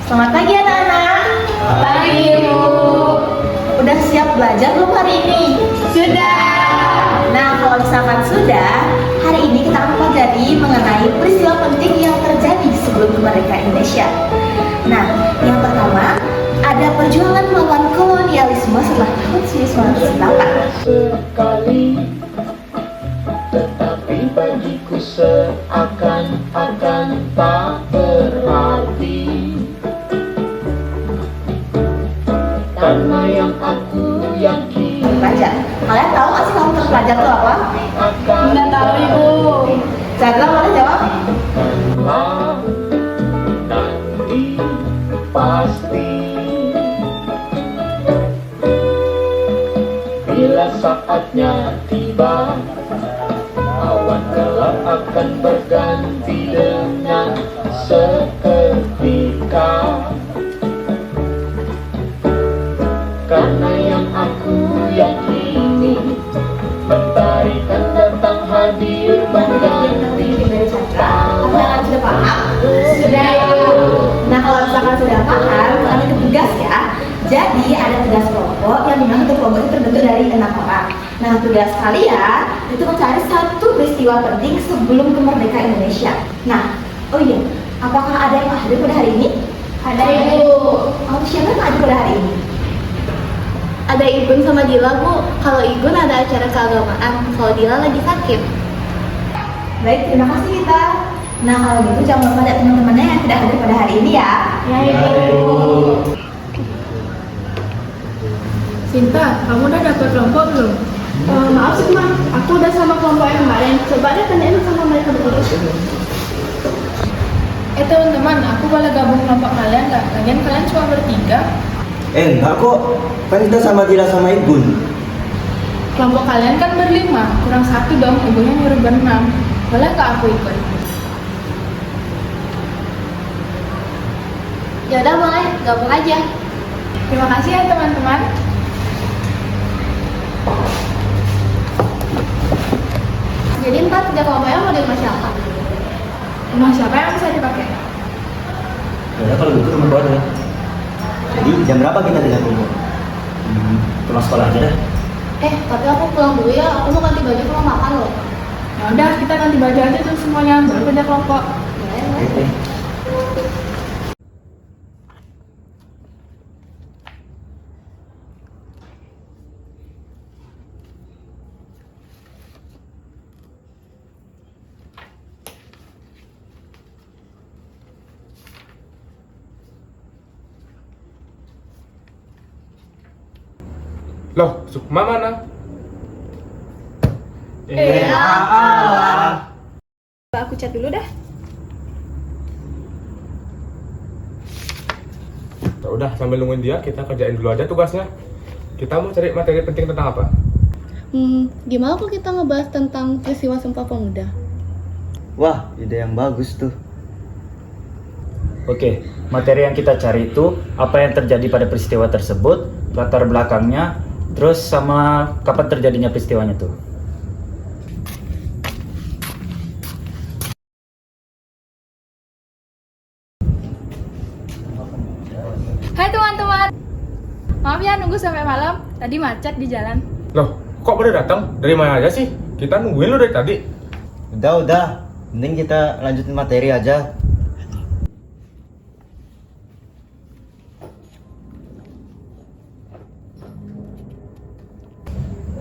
Selamat pagi anak-anak. Pagi, Ibu. Udah siap belajar belum hari ini? Sudah. Nah, kalau misalkan sudah, hari ini kita akan pelajari mengenai peristiwa penting yang terjadi sebelum kemerdekaan Indonesia. Nah, yang pertama ada perjuangan melawan kolonialisme setelah tahun 1998. Sekali, tetapi bagiku seakan-akan tak berarti. Karena yang aku yakini Terpelajar. Kalian tahu nggak sih kamu terpelajar itu apa? Nggak tahu, Ibu. Zara boleh jawab? akan nanti pasti. Bila saatnya tiba, awan gelap akan berganti dengan seketika. Karena yang aku yakini, mentari kan datang hadir mengganti. Apakah sudah paham? Sudah. Nah, kalau misalkan sudah paham, kalian ikut tugas ya. Jadi ada tugas kelompok yang dimana satu kelompok itu terbentuk dari 6 orang. Nah, tugas kalian itu mencari satu peristiwa penting sebelum kemerdekaan Indonesia. Nah, oh iya, apakah ada yang hadir pada hari ini? Ada, Ibu. Oh, siapa yang hadir pada hari ini? Ada Igun sama Dila, Bu. Kalau Igun ada acara keagamaan, kalau Dila lagi sakit. Baik, terima kasih kita. Nah, kalau gitu jangan lupa ada teman-temannya yang tidak hadir pada hari ini ya. Ya, Ibu. Sinta, kamu udah dapet kelompok belum? Maaf sih, Ma. Aku udah sama kelompok yang kemarin. Coba deh tanyain sama mereka berdua. Teman-teman, aku boleh gabung kelompok kalian nggak? Kalian cuma bertiga. Enggak kok, kan kita sama Dila sama Igun. Kelompok kalian kan berlima, kurang satu dong, ibunya nyuruh berenam. Boleh nggak aku ikut? Ya udah, boleh. Gabung aja. Terima kasih ya teman-teman. Jadi ntar 3 kelompoknya mau di rumah siapa? Rumah siapa yang bisa dipakai? Ya kalau gitu rumah gua ada. Jadi jam berapa kita tidak kumpul? Pulang sekolah aja dah. Tapi aku pulang dulu ya. Aku mau ganti baju mau makan loh. Ya udah, kita ganti baju aja tuh semuanya, baru pindah kelompok. Oke. Loh, Sukma mana? Aku chat dulu dah. Ya udah, sambil nungguin dia, kita kerjain dulu aja tugasnya. Kita mau cari materi penting tentang apa? Gimana kalau kita ngebahas tentang peristiwa Sumpah Pemuda? Wah, ide yang bagus tuh. Oke, materi yang kita cari itu apa yang terjadi pada peristiwa tersebut, latar belakangnya, terus sama kapan terjadinya peristiwanya tuh. Hai teman-teman. Maaf ya nunggu sampai malam, tadi macet di jalan. Loh, kok baru datang? Dari mana aja sih? Kita nungguin lu dari tadi. Udah. Mending kita lanjutin materi aja.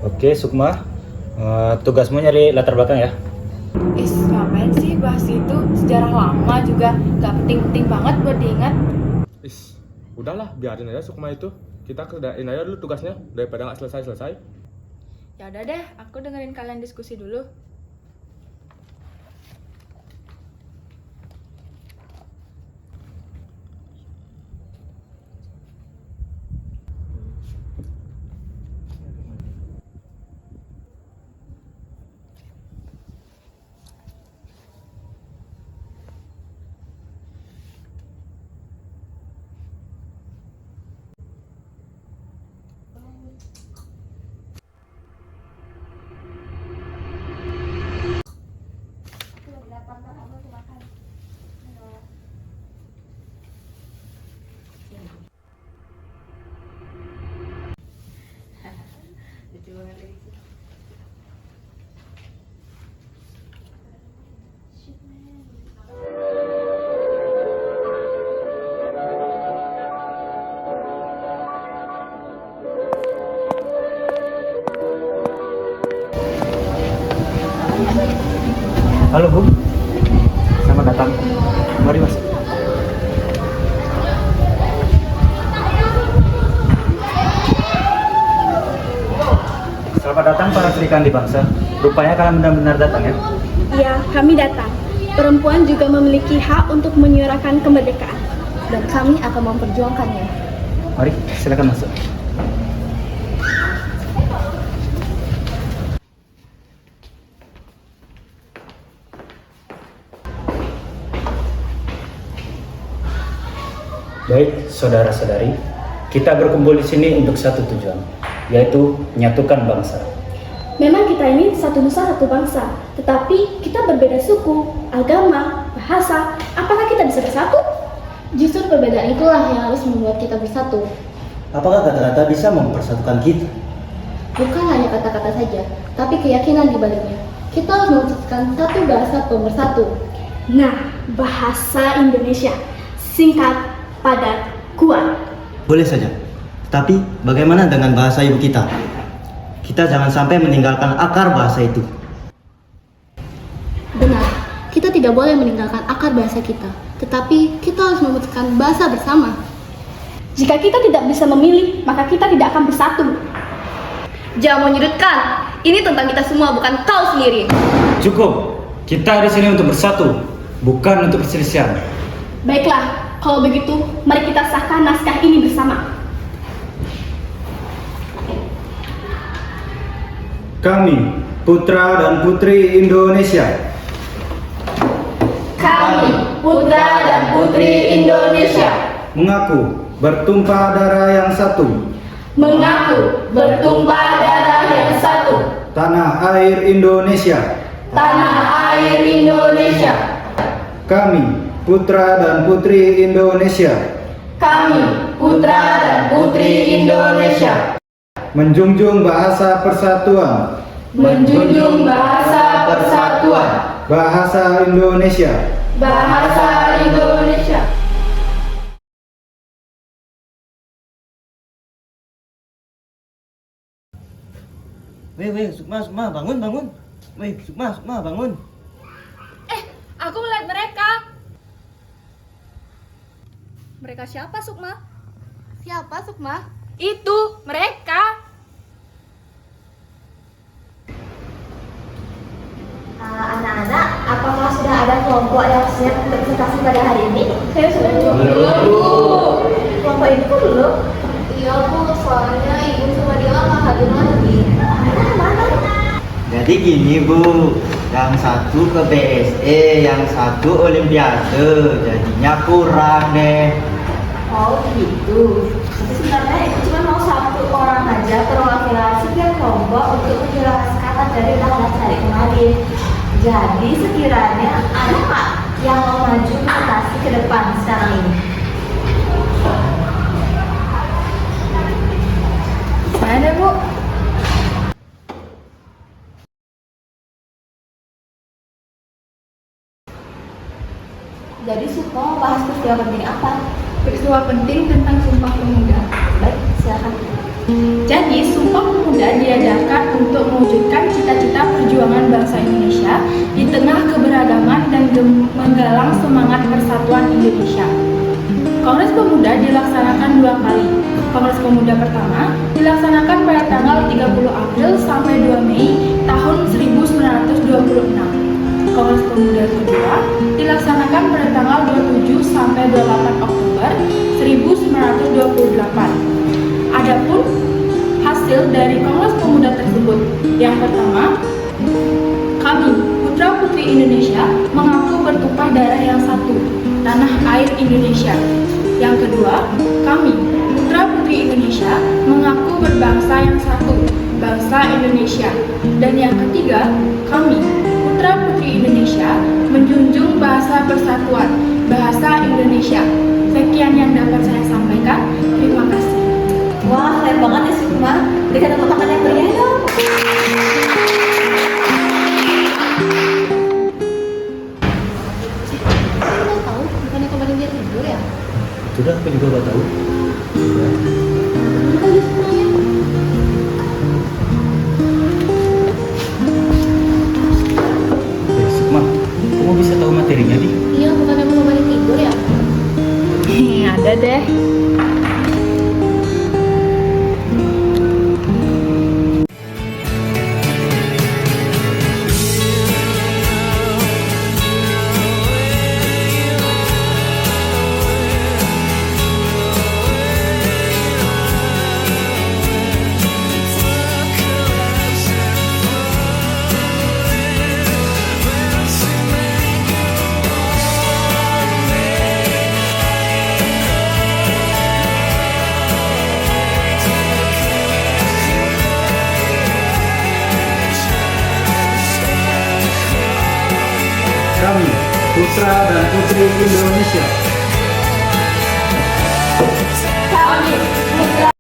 Oke, Sukma, tugasmu nyari latar belakang ya. Ngapain sih bahas itu? Sejarah lama juga, nggak penting-penting banget buat diingat. Udahlah, biarin aja Sukma itu. Kita kerjain aja dulu tugasnya, daripada nggak selesai-selesai. Ya udah deh, aku dengerin kalian diskusi dulu. Halo Bu, selamat datang. Mari Mas. Selamat datang para Sri Kandi bangsa. Rupanya kalian benar-benar datang ya. Iya, kami datang. Perempuan juga memiliki hak untuk menyuarakan kemerdekaan. Dan kami akan memperjuangkannya. Mari, silakan masuk. Baik, saudara-saudari, kita berkumpul di sini untuk satu tujuan, yaitu menyatukan bangsa. Memang kita ini satu nusa satu bangsa, tetapi kita berbeda suku, agama, bahasa. Apakah kita bisa bersatu? Justru perbedaan itulah yang harus membuat kita bersatu. Apakah kata-kata bisa mempersatukan kita? Bukan hanya kata-kata saja, tapi keyakinan di baliknya. Kita harus mewujudkan satu bahasa pemersatu. Nah, bahasa Indonesia singkat, padat, kuat. Boleh saja. Tapi bagaimana dengan bahasa ibu kita? Kita jangan sampai meninggalkan akar bahasa itu. Benar, kita tidak boleh meninggalkan akar bahasa kita, tetapi kita harus memutuskan bahasa bersama. Jika kita tidak bisa memilih, maka kita tidak akan bersatu. Jangan menyudutkan, ini tentang kita semua, bukan kau sendiri. Cukup, kita di sini untuk bersatu, bukan untuk perselisihan. Baiklah, kalau begitu, mari kita sahkan naskah ini bersama. Kami, putra dan putri Indonesia, Kami, putra dan putri Indonesia, mengaku bertumpah darah yang satu, mengaku bertumpah darah yang satu, tanah air Indonesia. tanah air Indonesia. Kami, putra dan putri Indonesia, Kami, putra dan putri Indonesia, menjunjung bahasa persatuan, menjunjung bahasa persatuan, bahasa Indonesia. bahasa Indonesia. Weh, Sukma, bangun. Weh, Sukma, bangun. Aku melihat mereka. Mereka siapa, Sukma? Siapa, Sukma? Itu, mereka. Anak-anak, apakah sudah ada kelompok yang siap untuk presentasi pada hari ini? Saya sudah Kelompok ini kok belum? Iya, Bu. Soalnya Ibu sama Dila nggak hadir lagi. Mana? Jadi gini Bu, yang satu ke BSE, yang satu Olimpiade, jadinya kurang deh. Oh gitu. Tapi sebenarnya itu cuma mau satu orang aja perwakilan setiap kelompok untuk menjelaskan materi undang-undang hari kemarin. Jadi sekiranya ada nggak yang mau maju presentasi ke depan sekarang ini? Saya deh Bu. Jadi Sukma mau bahas peristiwa penting apa? Peristiwa penting tentang Sumpah Pemuda. Baik, silakan. Jadi, Sumpah Pemuda diadakan untuk mewujudkan cita-cita perjuangan bangsa Indonesia di tengah keberagaman dan menggalang semangat persatuan Indonesia. Kongres Pemuda dilaksanakan 2 kali. Kongres Pemuda pertama dilaksanakan pada tanggal 30 April sampai 2 Mei tahun 1926. Kongres Pemuda kedua dilaksanakan pada tanggal 27 sampai 28 Oktober 1928. Adapun hasil dari Kongres Pemuda tersebut, yang pertama, kami, putra-putri Indonesia, mengaku bertumpah darah yang satu, tanah air Indonesia. Yang kedua, kami, putra-putri Indonesia, mengaku berbangsa yang satu, bangsa Indonesia. Dan yang ketiga, kami, putra-putri Indonesia, menjunjung bahasa persatuan, bahasa Indonesia. Sekian yang dapat saya sampaikan. Terima kasih. Wah, keren banget ya Sukma. Berikan tepuk tangan yang meriah dong. Saya nggak tahu, bukannya kemarin dia tidur ya? Sudah, aku juga gak tahu. Bukan di semuanya. deh. Kami, putra dan putri Indonesia. Kami, putra